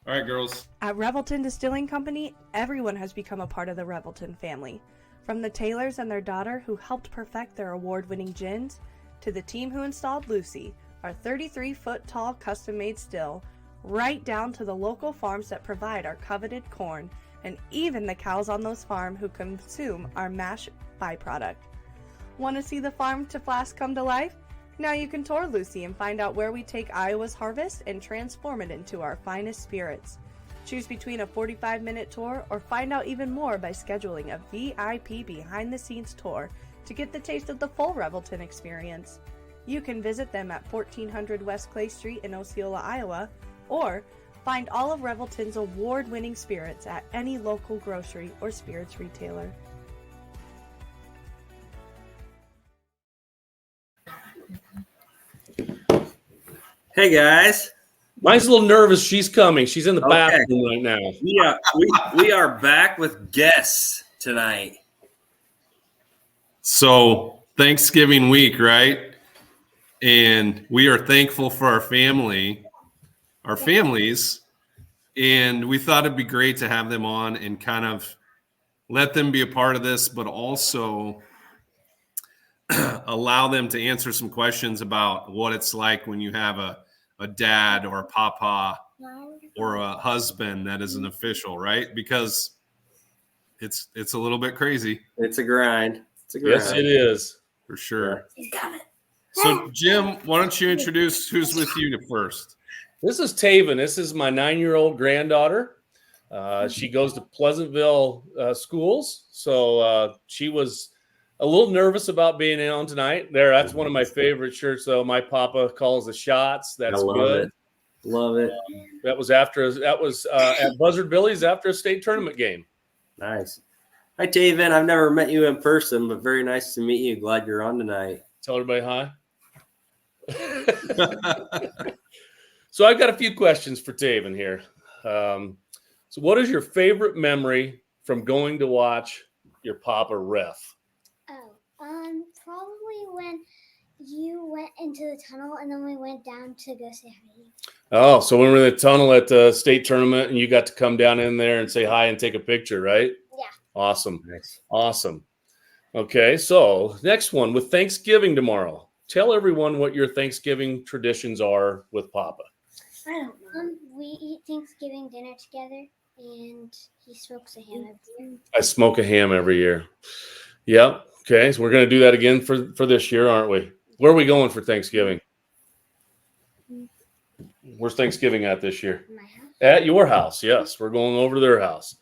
All right, girls. At Revelton Distilling Company, everyone has become a part of the Revelton family. From the Taylors and their daughter who helped perfect their award-winning gins, to the team who installed Lucy, our 33-foot-tall custom-made still, right down to the local farms that provide our coveted corn, and even the cows on those farms who consume our mash byproduct. Want to see the farm to flask come to life? Now you can tour Lucy and find out where we take Iowa's harvest and transform it into our finest spirits. Choose between a 45-minute tour or find out even more by scheduling a VIP behind-the-scenes tour to get the taste of the full Revelton experience. You can visit them at 1400 West Clay Street in Osceola, Iowa, or Find all of Revelton's award-winning spirits at any local grocery or spirits retailer. Hey guys. Mine's a little nervous. She's coming. She's in the Okay. bathroom right now. Yeah, we are back with guests tonight. So Thanksgiving week, right? And we are thankful for our families, and we thought it'd be great to have them on and kind of let them be a part of this, but also allow them to answer some questions about what it's like when you have a dad or a papa or a husband that is an official, right? Because it's a little bit crazy. It's a grind. It's a grind. Yes, it is. For sure. So, Jim, why don't you introduce who's with you first? This is Taven. This is my 9-year-old granddaughter. She goes to Pleasantville schools. So she was a little nervous about being in on tonight. That's one of my favorite shirts, though. My papa calls the shots. That's I love good. it. Love it. That was at Buzzard Billy's after a state tournament game. Nice. Hi, Taven. I've never met you in person, but very nice to meet you. Glad you're on tonight. Tell everybody hi. So I've got a few questions for Taven here. So what is your favorite memory from going to watch your papa ref? Probably when you went into the tunnel and then we went down to go say hi. Oh, so when we were in the tunnel at the state tournament and you got to come down in there and say hi and take a picture, right? Yeah. Awesome. Nice. Awesome. Okay, so next one, with Thanksgiving tomorrow, tell everyone what your Thanksgiving traditions are with Papa. I don't know. We eat Thanksgiving dinner together and he smokes a ham every year. I smoke a ham every year. Yep. Okay, so we're going to do that again for this year, aren't we? Where are we going for Thanksgiving? Where's Thanksgiving at this year? My house. At your house, yes. We're going over to their house.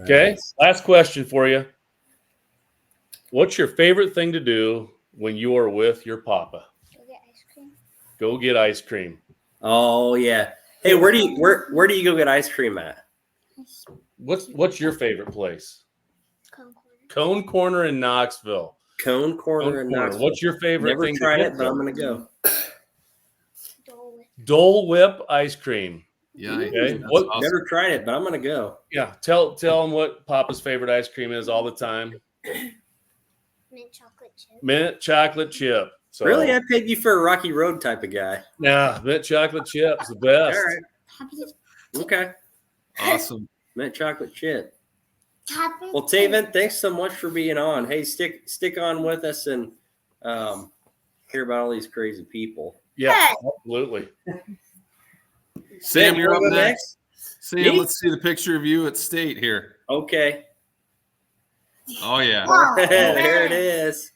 Okay, Nice. last question for you. What's your favorite thing to do when you are with your papa? Go get ice cream. Go get ice cream. Oh yeah. Hey, where do you go get ice cream at? What's your favorite place? Concord. Cone Corner in Knoxville. Cone Corner in Knoxville. What's your favorite Never thing tried to it, get but I'm there? gonna go. Dole Whip. Dole Whip ice cream. Yeah. Okay. That's What- awesome. Never tried it, but I'm gonna go. Yeah, tell them what Papa's favorite ice cream is all the time. Mint chocolate chip. Mint chocolate chip. So, Really, I paid you for a Rocky Road type of guy. Yeah, mint chocolate chip's the best. All right. Okay. Awesome. Mint chocolate chip. Chocolate Well, Taven, thanks so much for being on. Hey, stick on with us and hear about all these crazy people. Yeah, absolutely. Sam, you're up wanna go next. Sam, Me? let's see the picture of you at state here. Okay. Oh yeah. There it is.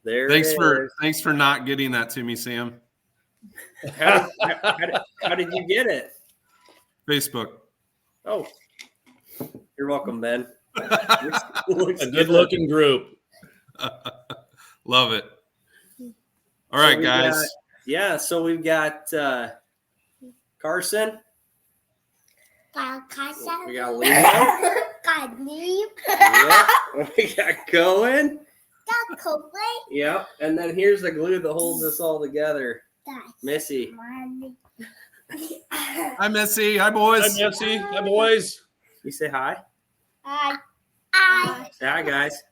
There. Thanks it for is. not getting that to me, Sam. How did you get it? Facebook. Oh, you're welcome, Ben. Looks A good-looking group. Love it. All right, we guys. So we've got Carson. We got Leo. Got me. Yep. We got Cohen. Got Copley. Yep. And then here's the glue that holds us all together. Missy. Hi, Missy. Hi, boys. Hi, Jesse. Hi, boys. You say hi. Hi. Say hi, guys.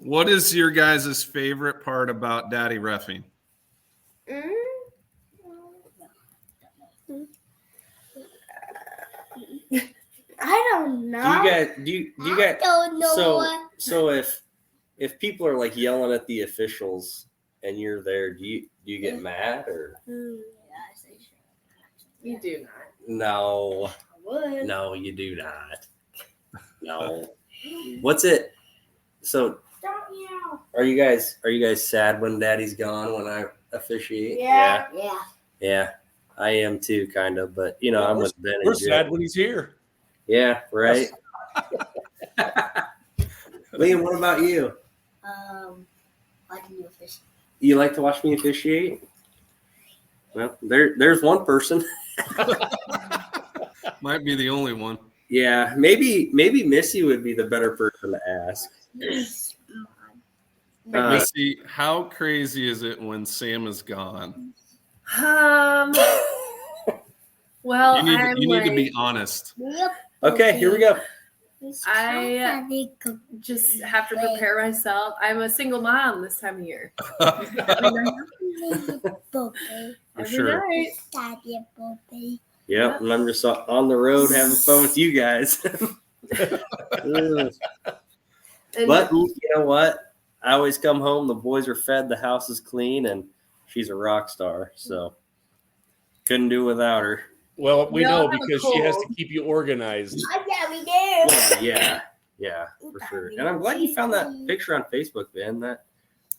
What is your guys' favorite part about Daddy reffing? I don't know. Do you guys I don't know. so if people are like yelling at the officials and you're there, do you get mad or You do not. no? I would. No, you do not. No. What's it? So Don't yell. are you guys sad when Daddy's gone when I officiate? Yeah. Yeah, I am too, kind of. But I'm with Ben. We're and Jim. sad when he's here. Yeah, right. Liam, what about you? Like a new fish. You like to watch me officiate? Well, there's one person. Might be the only one. Yeah, maybe Missy would be the better person to ask. Missy, how crazy is it when Sam is gone? Well, You need to be honest. Okay, here we go. I just have to prepare myself. I'm a single mom this time of year. For sure. Night. Yep, and I'm just on the road having fun with you guys. But you know what? I always come home, the boys are fed, the house is clean, and she's a rock star. So couldn't do without her. Well, we know have a because she has to cold. keep you organized. Yeah, we do. Well, yeah, for sure. And I'm glad you found that picture on Facebook, Ben.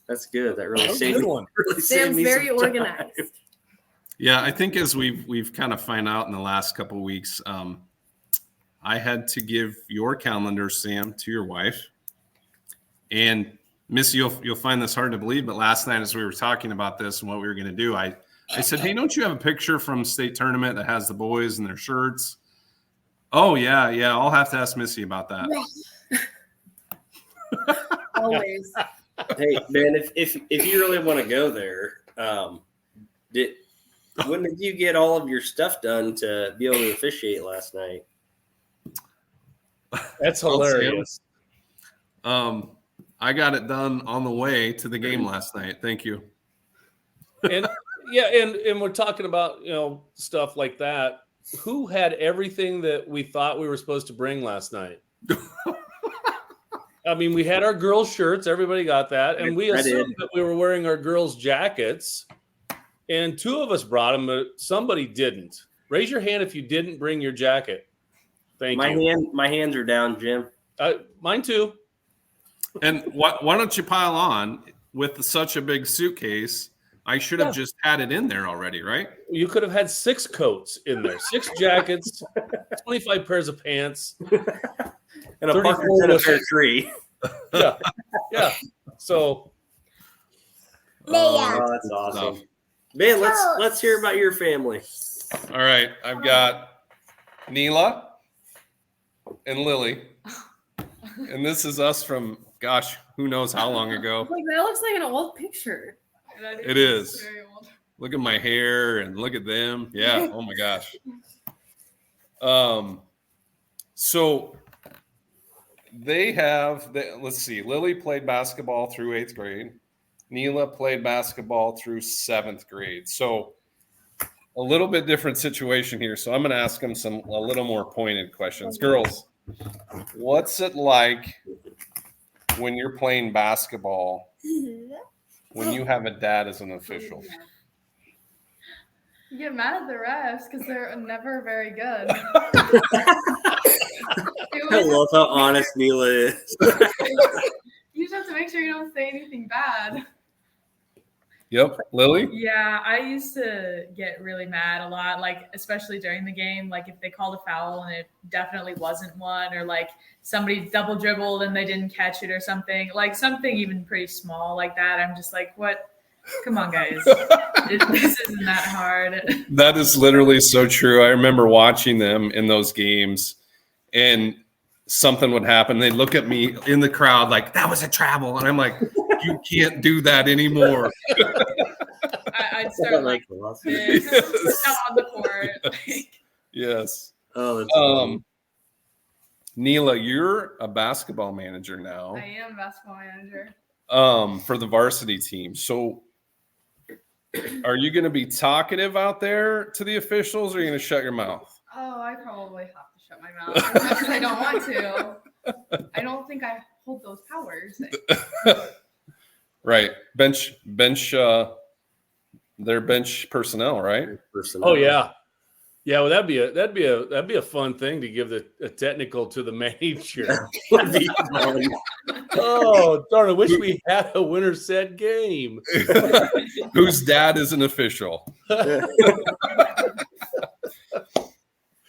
That's good. That really That was a saved good me. one. Really saved Sam's me very some time. organized. Yeah, I think as we've kind of found out in the last couple of weeks, I had to give your calendar, Sam, to your wife. And Missy, you'll find this hard to believe, but last night as we were talking about this and what we were going to do, I said, hey, don't you have a picture from state tournament that has the boys and their shirts? Oh, yeah. I'll have to ask Missy about that. Always. Hey, Ben, if you really want to go there, when did you get all of your stuff done to be able to officiate last night? That's hilarious. I got it done on the way to the game last night. Thank you. And and we're talking about, stuff like that. Who had everything that we thought we were supposed to bring last night? I mean, we had our girls' shirts. Everybody got that. And we assumed that we were wearing our girls' jackets. And two of us brought them, but somebody didn't. Raise your hand if you didn't bring your jacket. Thank you. My hands are down, Jim. Mine too. And why don't you pile on with such a big suitcase? I should have just had it in there already, right? You could have had 6 coats in there, 6 jackets, 25 pairs of pants, and a partner set up a tree. Yeah. So, oh, that's awesome. Man, let's hear about your family. All right, I've got Neela and Lily, and this is us from gosh, who knows how long ago. Like that looks like an old picture. It is. Look at my hair and look at them. Yeah. Oh my gosh. So let's see. Lily played basketball through 8th grade. Neela played basketball through 7th grade. So a little bit different situation here. So I'm going to ask them a little more pointed questions. Girls, what's it like when you're playing basketball when you have a dad as an official? You get mad at the refs because they're never very good. I love how honest Neela is. You just have to make sure you don't say anything bad. Yep. Lily? Yeah, I used to get really mad a lot, like especially during the game, like if they called a foul and it definitely wasn't one, or like somebody double dribbled and they didn't catch it or something, like something even pretty small like that. I'm just like, what? Come on, guys. This isn't that hard. That is literally so true. I remember watching them in those games and something would happen. They'd look at me in the crowd like, that was a travel. And I'm like, you can't do that anymore. I'd start like this out on the court. Yes. Oh, that's awesome. Neela, you're a basketball manager now. I am a basketball manager. For the varsity team. So are you going to be talkative out there to the officials, or are you going to shut your mouth? Oh, I probably have to shut my mouth because I don't want to. I don't think I hold those powers. Right. Bench, they're bench personnel, right? Oh yeah. Yeah, well, that'd be a fun thing to give a technical to the manager. Oh, darn! I wish we had a winner set game. Whose dad is an official?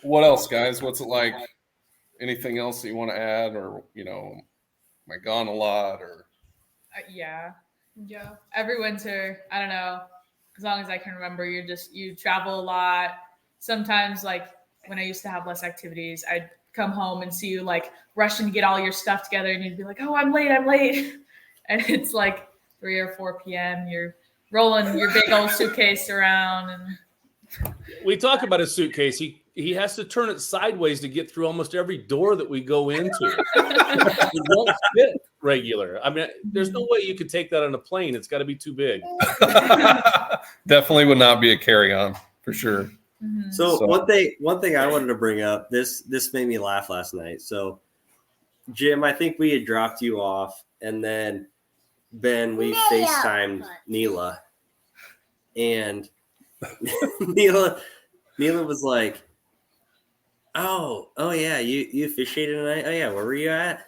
What else, guys? What's it like? Anything else that you want to add, or am I gone a lot? Or Yeah, Yeah. Every winter, I don't know, as long as I can remember, you travel a lot. Sometimes, like when I used to have less activities, I'd come home and see you like rushing to get all your stuff together, and you'd be like, "Oh, I'm late, and it's like 3 or 4 p.m. You're rolling your big old suitcase around, and We talk about his suitcase. He has to turn it sideways to get through almost every door that we go into. It won't fit regular. I mean, there's no way you could take that on a plane. It's got to be too big. Definitely would not be a carry-on for sure. So one thing I wanted to bring up, this made me laugh last night. So Jim, I think we had dropped you off, and then Ben, we FaceTimed Neela, and Neela was like, oh yeah, you officiated tonight? Oh yeah, where were you at?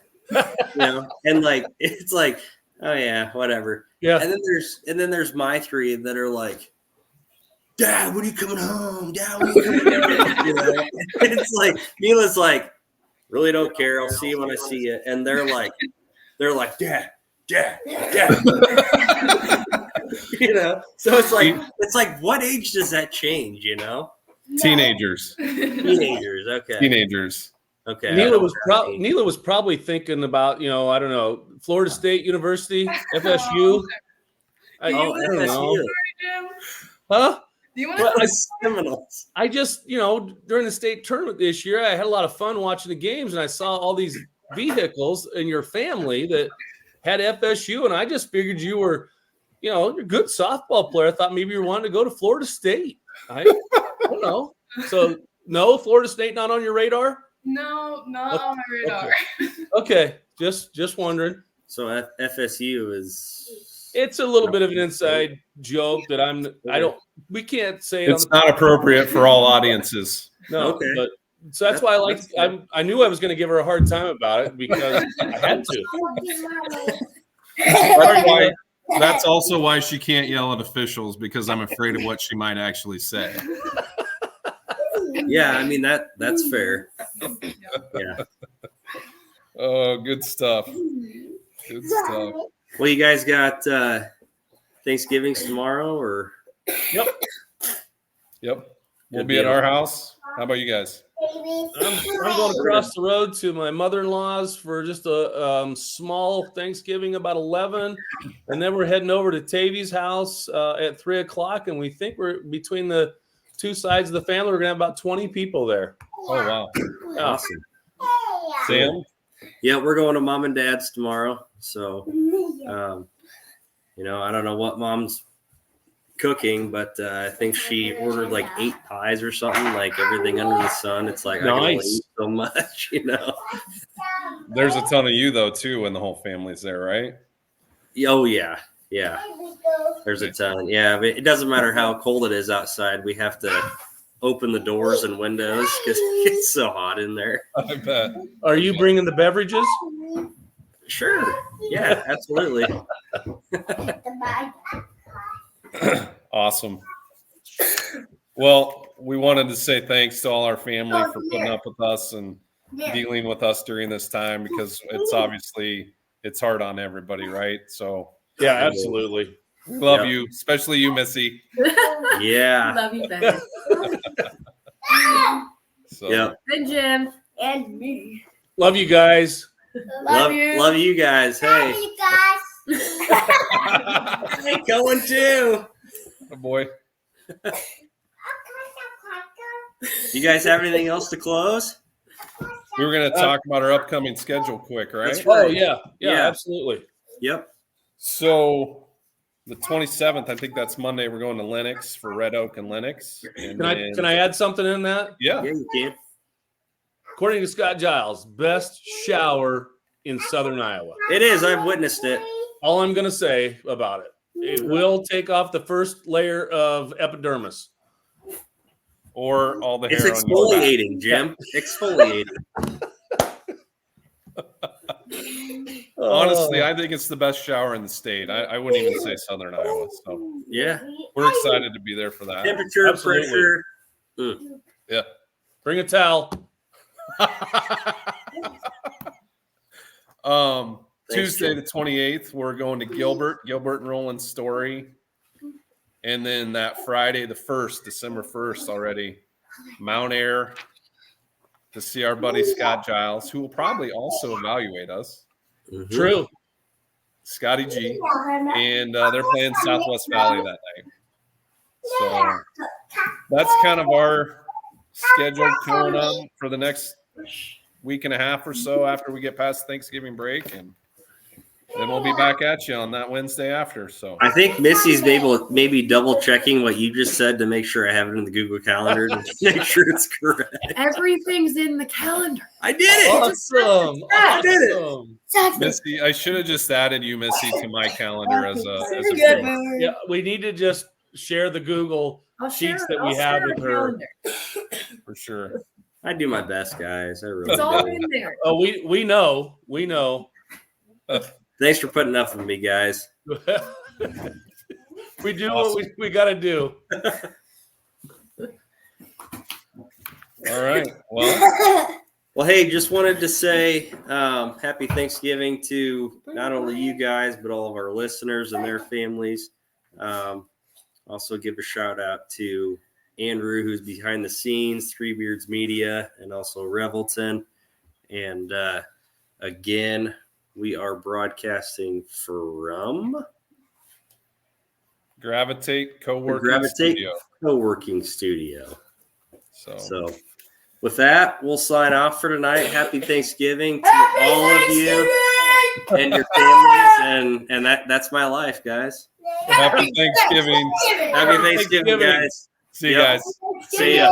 And like it's like, oh yeah, whatever. Yeah. And then there's my three that are like, Dad, when are you coming home? Dad, when are you coming home? It's like Neela's like, really don't care. I'll see you when I see you. And they're like, Dad. So it's like, what age does that change? Teenagers. Okay. Teenagers. Okay. Neela was probably thinking about, I don't know, Florida State University, FSU. I don't know. Jim, Huh? do you want Well, to? Seminoles. I just, during the state tournament this year, I had a lot of fun watching the games, and I saw all these vehicles in your family that had FSU, and I just figured you were, you're a good softball player. I thought maybe you were wanting to go to Florida State. I don't know. So, no, Florida State not on your radar? No, not on my radar. Okay, just wondering. So FSU is. It's a little bit of an inside joke that we can't say it. It's not appropriate for all audiences. No, Okay. but so that's why I knew I was going to give her a hard time about it because I had to. That's also why she can't yell at officials, because I'm afraid of what she might actually say. Yeah, I mean that's fair. Yeah. Oh, good stuff. Good stuff. Well, you guys got Thanksgiving's tomorrow, or? Yep. We'll be at our house. How about you guys? I'm going across the road to my mother-in-law's for just a small Thanksgiving about 11, and then we're heading over to Tavy's house at 3:00, and we think we're between the two sides of the family. We're gonna have about 20 people there. Oh wow! Awesome. Sam? Yeah, we're going to Mom and Dad's tomorrow. So, I don't know what Mom's cooking, but I think she ordered like 8 pies or something, like everything under the sun. It's like, I can only eat so much, There's a ton of you though too when the whole family's there, right? Oh yeah. There's a ton. Yeah, but it doesn't matter how cold it is outside. We have to open the doors and windows because it's so hot in there. I bet. Are you bringing the beverages? Sure. Yeah, absolutely. Awesome. Well, we wanted to say thanks to all our family for putting up with us and dealing with us during this time, because it's hard on everybody, right? So yeah, absolutely. We love you, especially you, Missy. Yeah. Love you, Ben. Yeah. And Jim. And me. Love you guys. Love you guys. Hey. Love you guys. Going too. Oh boy. You guys have anything else to close? We were going to talk about our upcoming schedule quick, right? That's right. Oh, yeah, absolutely. Yep. So the 27th, I think that's Monday, we're going to Lenox for Red Oak and Lenox. And Can I add something in that? Yeah. Yeah, you can. According to Scott Giles, best shower in Southern Iowa. It is. I've witnessed it. All I'm going to say about it. It will take off the first layer of epidermis. Or all the hair It's on your back. exfoliating, Jim. Exfoliating. Honestly, I think it's the best shower in the state. I wouldn't even say Southern Iowa. So Yeah. we're excited to be there for that. Temperature, Absolutely. pressure. Yeah. Bring a towel. Tuesday the 28th, we're going to Gilbert and Roland Story. And then that Friday the 1st, December 1st already, Mount Air to see our buddy Scott Giles, who will probably also evaluate us. Mm-hmm. True. Scotty G. And they're playing Southwest Valley that night. So that's kind of our schedule coming up for the next week and a half or so after we get past Thanksgiving break. And then we'll be back at you on that Wednesday after. So I think Missy's maybe double checking what you just said to make sure I have it in the Google Calendar to make sure it's correct. Everything's in the calendar. I did it. Awesome. I did it. Missy, I should have just added you, Missy, to my calendar as a viewer. Yeah, we need to just share the Google sheets that we have with her. For sure. I do my best, guys. I really It's all do. in there. Oh, we know. We know. Thanks for putting up with me, guys. We do what we got to do. All right. Well, hey, just wanted to say happy Thanksgiving to not only you guys, but all of our listeners and their families. Also give a shout out to Andrew, who's behind the scenes, Three Beards Media, and also Revelton. And again, we are broadcasting from Gravitate Co-working Studio. So with that, we'll sign off for tonight. Happy Thanksgiving to all of you and your families. And that's my life, guys. Happy Thanksgiving. Happy Thanksgiving, guys. See you guys. See ya.